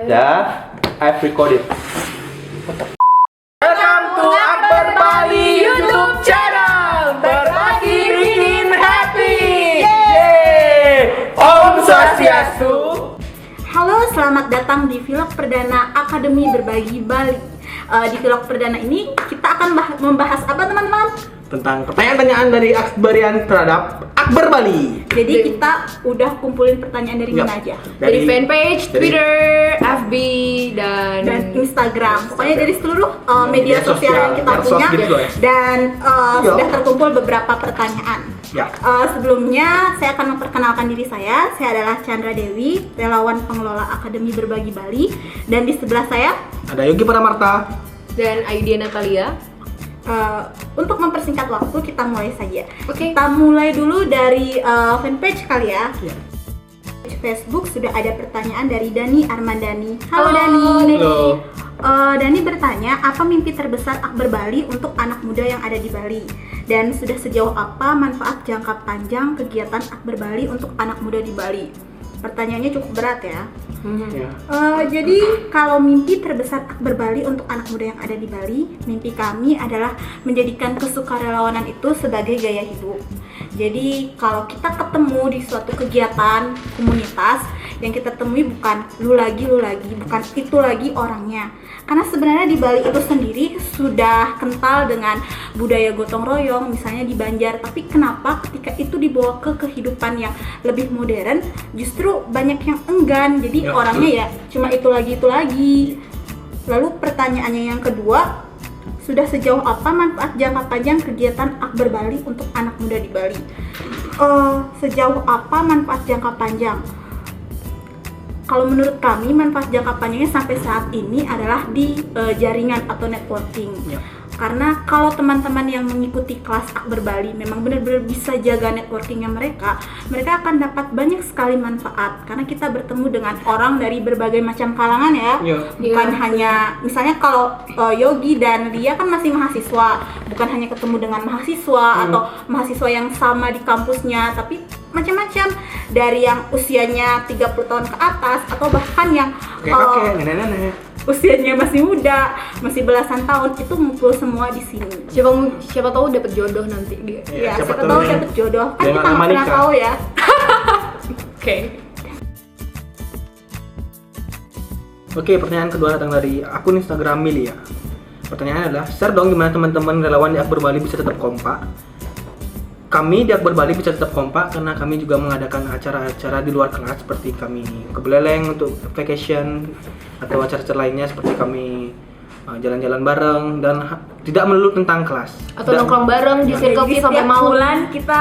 Yeah, I've recorded. Welcome to Akbar Bali YouTube channel. Berbagi bikin happy. Yeay! Om Swastiastu. Halo, selamat datang di vlog perdana Akademi Berbagi Bali. Di vlog perdana ini kita akan membahas apa, teman-teman? Tentang pertanyaan-pertanyaan dari Akbarian terhadap Akbar Bali. Jadi kita udah kumpulin pertanyaan dari mana aja? Dari fanpage, Twitter, FB, dan Instagram. Pokoknya dari seluruh media sosial yang kita medsos punya. gitu ya. Dan sudah terkumpul beberapa pertanyaan. Ya. Sebelumnya saya akan memperkenalkan diri saya. Saya adalah Chandra Dewi, relawan pengelola Akademi Berbagi Bali. Dan di sebelah saya Ada Yogi Paramarta. dan Aidia Natalia. untuk mempersingkat waktu kita mulai saja. Oke. Kita mulai dulu dari fanpage kali ya. Ya. Facebook sudah ada pertanyaan dari Dani Armandani. Halo, Halo, Dani. Halo. Dani bertanya, apa mimpi terbesar Akbar Bali untuk anak muda yang ada di Bali? Dan sudah sejauh apa manfaat jangka panjang kegiatan Akbar Bali untuk anak muda di Bali? Pertanyaannya cukup berat ya. Ya. Jadi kalau mimpi terbesar Akbar Bali untuk anak muda yang ada di Bali, mimpi kami adalah menjadikan kesukarelawanan itu sebagai gaya hidup. Jadi kalau kita ketemu di suatu kegiatan komunitas, yang kita temui bukan lu lagi, bukan itu lagi orangnya. Karena sebenarnya di Bali itu sendiri sudah kental dengan budaya gotong royong, misalnya di Banjar. Tapi kenapa ketika itu dibawa ke kehidupan yang lebih modern, justru banyak yang enggan. Jadi orangnya ya cuma itu lagi. Lalu pertanyaannya yang kedua, sudah sejauh apa manfaat jangka panjang kegiatan Akbar Bali untuk anak muda di Bali? Sejauh apa manfaat jangka panjang? Kalau menurut kami manfaat jangka panjangnya sampai saat ini adalah di jaringan atau networking. Ya. Karena kalau teman-teman yang mengikuti kelas Akbar Bali memang benar-benar bisa jaga networkingnya mereka akan dapat banyak sekali manfaat. Karena kita bertemu dengan orang dari berbagai macam kalangan ya. Bukan hanya, misalnya kalau Yogi dan Lia kan masih mahasiswa, bukan hanya ketemu dengan mahasiswa atau mahasiswa yang sama di kampusnya, tapi macam-macam, dari yang usianya 30 tahun ke atas atau bahkan yang nenek-nenek. usianya masih muda, masih belasan tahun, itu ngumpul semua di sini. Siapa tahu dapat jodoh nanti dia. Ya, siapa tahu dapet jodoh. Kan kita nggak pernah tahu ya. Oke, pertanyaan kedua datang dari akun Instagram Milia. Pertanyaannya adalah, share dong gimana teman-teman relawan di Akbar Bali bisa tetap kompak. Kami di Akbar Bali bisa tetap kompak karena kami juga mengadakan acara-acara di luar kelas, seperti kami ke Beleleng untuk vacation atau acara-acara lainnya, seperti kami jalan-jalan bareng dan tidak melulu tentang kelas. Atau nongkrong bareng di circle Jadi K sampai setiap malam. bulan kita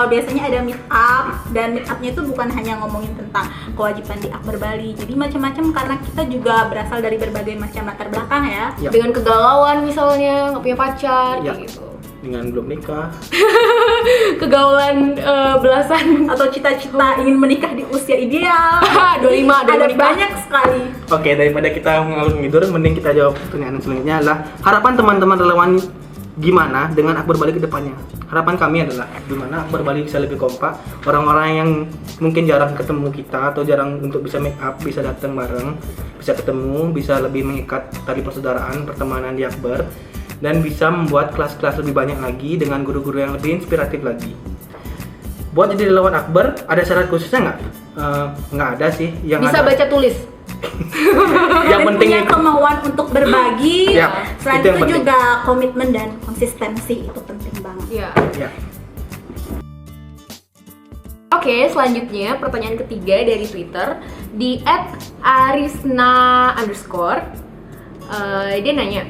biasanya ada meet up, dan meet upnya itu bukan hanya ngomongin tentang kewajiban di Akbar Bali. Jadi macam-macam karena kita juga berasal dari berbagai macam latar belakang ya. Ya. Dengan kegalauan misalnya, nggak punya pacar, Ya. kayak gitu. Dengan belum nikah. Kegaulan belasan. Atau cita-cita ingin menikah di usia ideal. 25, ada 25. banyak sekali. Oke, daripada kita ngalur ngidur, mending kita jawab pertanyaan selanjutnya adalah, harapan teman-teman relawan gimana dengan Akbar Bali ke depannya? Harapan kami adalah gimana Akbar Bali bisa lebih kompak, orang-orang yang mungkin jarang ketemu kita atau jarang untuk bisa make up, bisa datang bareng, bisa ketemu, bisa lebih mengikat tali persaudaraan, pertemanan di Akbar, dan bisa membuat kelas-kelas lebih banyak lagi dengan guru-guru yang lebih inspiratif lagi. Buat jadi relawan Akbar, ada syarat khususnya nggak? Nggak ada sih. Yang Bisa ada, baca tulis. yang Dan penting punya itu. kemauan untuk berbagi. Ya, Selain itu yang itu penting. juga komitmen dan konsistensi itu penting banget. Iya. Ya. Oke, selanjutnya pertanyaan ketiga dari Twitter di @arisna_. Dia nanya,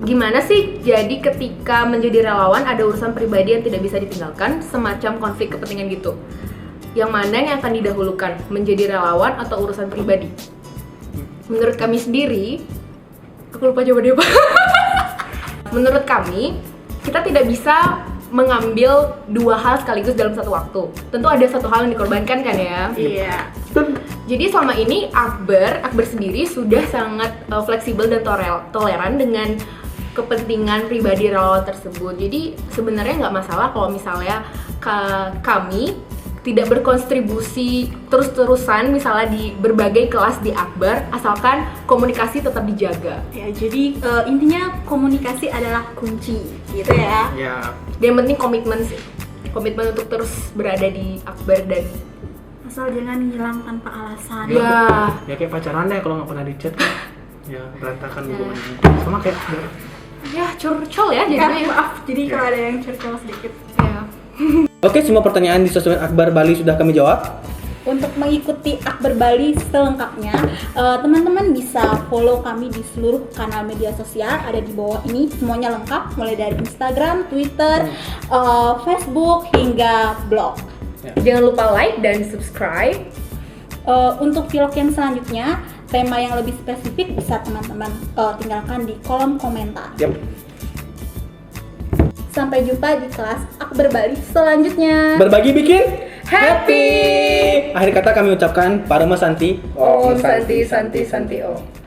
gimana sih jadi ketika menjadi relawan ada urusan pribadi yang tidak bisa ditinggalkan, semacam konflik kepentingan gitu? Yang mana yang akan didahulukan, menjadi relawan atau urusan pribadi? Menurut kami sendiri, aku lupa jawabannya apa. Menurut kami, kita tidak bisa mengambil dua hal sekaligus dalam satu waktu. Tentu ada satu hal yang dikorbankan kan ya. Iya. Jadi selama ini Akbar sendiri sudah sangat fleksibel dan toleran dengan kepentingan pribadi relawan tersebut. Jadi sebenarnya nggak masalah kalau misalnya kami tidak berkontribusi terus-terusan misalnya di berbagai kelas di Akbar, asalkan komunikasi tetap dijaga. Ya, jadi intinya komunikasi adalah kunci, gitu ya. Ya. Dan yang penting komitmen sih, komitmen untuk terus berada di Akbar dan Asal jangan hilang tanpa alasan. ya Ya kayak pacaran deh kalau nggak pernah di chat kan. Ya berantakan hubungannya. Sama kayak ya curcol ya Ya, jadinya. maaf, jadi kalau ada yang curcol sedikit. Ya. Oke, semua pertanyaan di sosmed Akbar Bali sudah kami jawab. Untuk mengikuti Akbar Bali selengkapnya, teman-teman bisa follow kami di seluruh kanal media sosial ada di bawah ini, semuanya lengkap, mulai dari Instagram, Twitter, Facebook hingga blog. Jangan lupa like dan subscribe. Untuk vlog yang selanjutnya, tema yang lebih spesifik bisa teman-teman tinggalkan di kolom komentar. Yap. Sampai jumpa di kelas Akbar Bali selanjutnya. Berbagi bikin Happy. Akhir kata kami ucapkan Parama Santi. Om Santi Santi Santi Om.